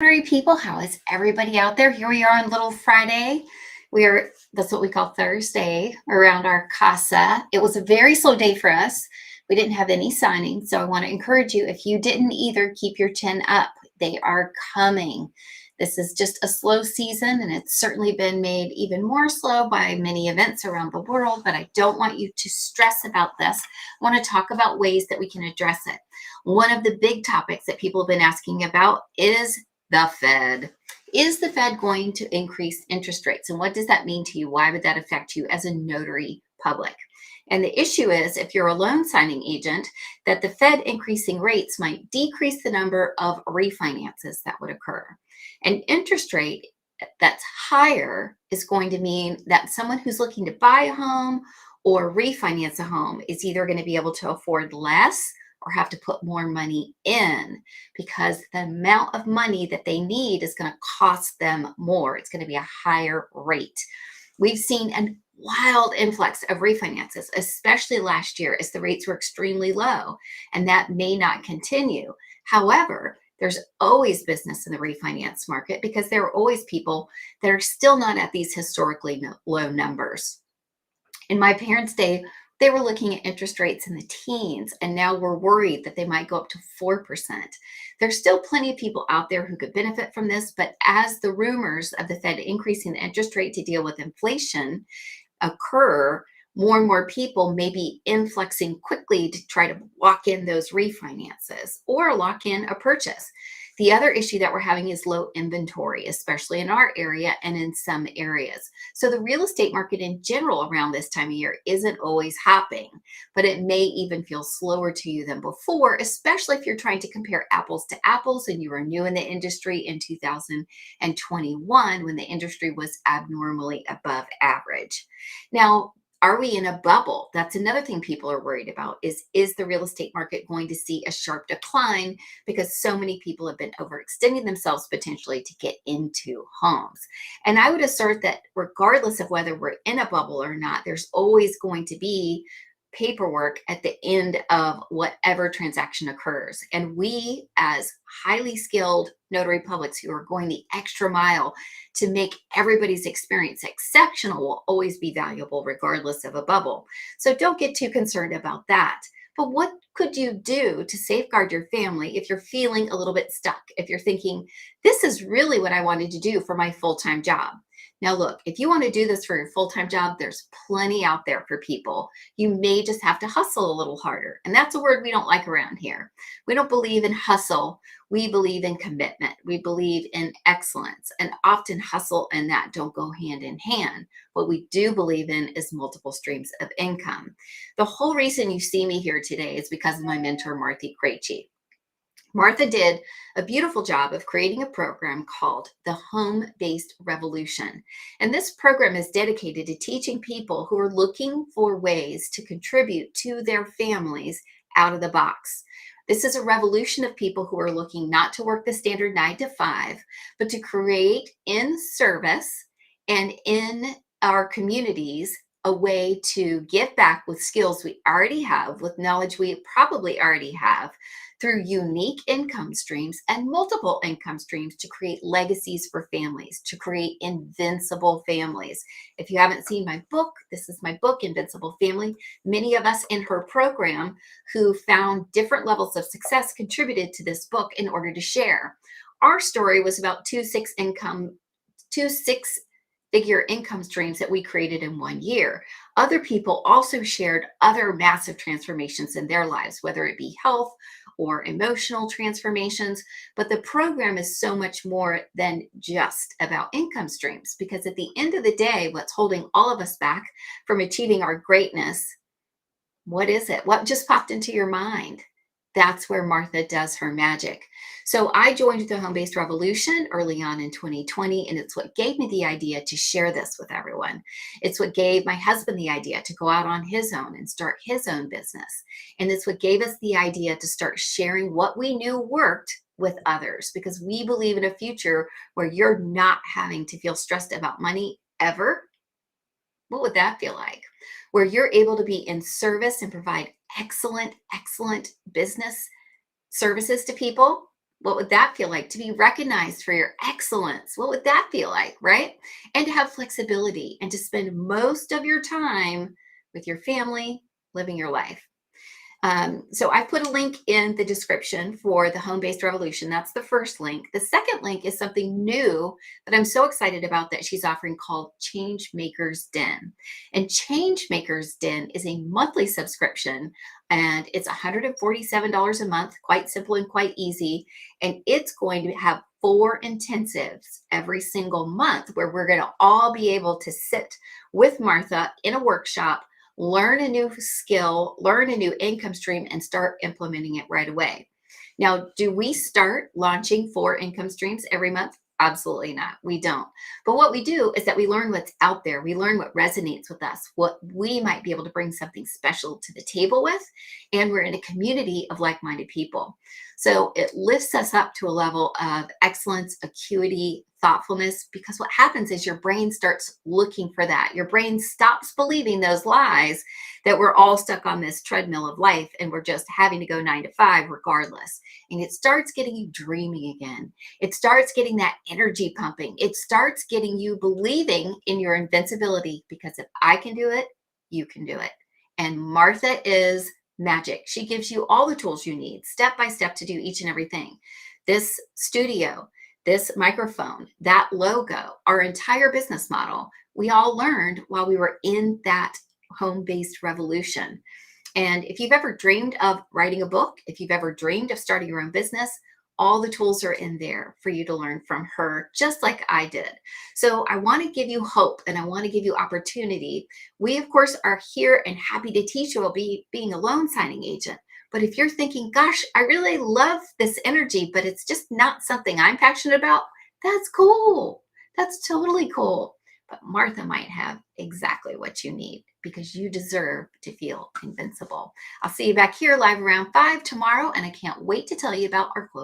Hey people, how is everybody out there? Here we are on Little Friday. That's what we call Thursday around our casa. It was a very slow day for us. We didn't have any signings, so I want to encourage you, if you didn't either, keep your chin up. They are coming. This is just a slow season, and it's certainly been made even more slow by many events around the world, but I don't want you to stress about this. I want to talk about ways that we can address it. One of the big topics that people have been asking about is the Fed. Is the Fed going to increase interest rates? And what does that mean to you? Why would that affect you as a notary public? And the issue is, if you're a loan signing agent, that the Fed increasing rates might decrease the number of refinances that would occur. An interest rate that's higher is going to mean that someone who's looking to buy a home or refinance a home is either going to be able to afford less or have to put more money in, because the amount of money that they need is going to cost them more. It's going to be a higher rate. We've seen a wild influx of refinances, especially last year as the rates were extremely low, and that may not continue. However, there's always business in the refinance market because there are always people that are still not at these historically low numbers. In my parents' day, they were looking at interest rates in the teens, and now we're worried that they might go up to 4%. There's still plenty of people out there who could benefit from this, but as the rumors of the Fed increasing the interest rate to deal with inflation occur, more and more people may be influxing quickly to try to lock in those refinances or lock in a purchase. The other issue that we're having is low inventory, especially in our area and in some areas. So the real estate market in general around this time of year isn't always hopping, but it may even feel slower to you than before, especially if you're trying to compare apples to apples and you were new in the industry in 2021 when the industry was abnormally above average. Now, are we in a bubble? That's another thing people are worried about is the real estate market going to see a sharp decline because so many people have been overextending themselves potentially to get into homes? And I would assert that regardless of whether we're in a bubble or not, there's always going to be paperwork at the end of whatever transaction occurs. And we, as highly skilled notary publics who are going the extra mile to make everybody's experience exceptional, will always be valuable regardless of a bubble. So don't get too concerned about that. But what could you do to safeguard your family if you're feeling a little bit stuck? If you're thinking, this is really what I wanted to do for my full time job. Now, look, if you want to do this for your full time job, there's plenty out there for people. You may just have to hustle a little harder. And that's a word we don't like around here. We don't believe in hustle. We believe in commitment. We believe in excellence. And often hustle and that don't go hand in hand. What we do believe in is multiple streams of income. The whole reason you see me here today is because of my mentor, Martha Krejci. Martha did a beautiful job of creating a program called the Home Based Revolution. And this program is dedicated to teaching people who are looking for ways to contribute to their families out of the box. This is a revolution of people who are looking not to work the standard 9 to 5, but to create in service and in our communities a way to give back with skills we already have, with knowledge we probably already have, through unique income streams and multiple income streams to create legacies for families, to create invincible families. If you haven't seen my book, this is my book, Invincible Family. Many of us in her program who found different levels of success contributed to this book in order to share. Our story was about two six figure income streams that we created in 1 year. Other people also shared other massive transformations in their lives, whether it be health or emotional transformations. But the program is so much more than just about income streams, because at the end of the day, what's holding all of us back from achieving our greatness, what is it? What just popped into your mind? That's where Martha does her magic. So I joined the Home Based Revolution early on in 2020, and it's what gave me the idea to share this with everyone. It's what gave my husband the idea to go out on his own and start his own business. And it's what gave us the idea to start sharing what we knew worked with others, because we believe in a future where you're not having to feel stressed about money ever. What would that feel like? Where you're able to be in service and provide excellent business services to people What would that feel like? To be recognized for your excellence? What would that feel like, right? And to have flexibility and to spend most of your time with your family, living your life. So I put a link in the description for the Home Based Revolution. That's the first link. The second link is something new that I'm so excited about that she's offering called Change Makers Den. And Change Makers Den is a monthly subscription and it's $147 a month, quite simple and quite easy. And it's going to have 4 intensives every single month where we're going to all be able to sit with Martha in a workshop, learn a new skill, learn a new income stream, and start implementing it right away. Now, do we start launching 4 income streams every month? Absolutely not. We don't. But what we do is that we learn what's out there. We learn what resonates with us, what we might be able to bring something special to the table with. And we're in a community of like minded people. So it lifts us up to a level of excellence, acuity, thoughtfulness, because what happens is your brain starts looking for that. Your brain stops believing those lies that we're all stuck on this treadmill of life and we're just having to go 9 to 5 regardless. And it starts getting you dreaming again. It starts getting that energy pumping. It starts getting you believing in your invincibility because if I can do it, you can do it. And Martha is magic. She gives you all the tools you need step by step to do each and everything. This studio, this microphone, that logo, our entire business model, we all learned while we were in that home-based revolution. And if you've ever dreamed of writing a book, if you've ever dreamed of starting your own business, all the tools are in there for you to learn from her, just like I did. So I want to give you hope and I want to give you opportunity. We, of course, are here and happy to teach you about being a loan signing agent. But if you're thinking, gosh, I really love this energy, but it's just not something I'm passionate about, that's cool. That's totally cool. But Martha might have exactly what you need because you deserve to feel invincible. I'll see you back here live around 5 tomorrow, and I can't wait to tell you about our closing.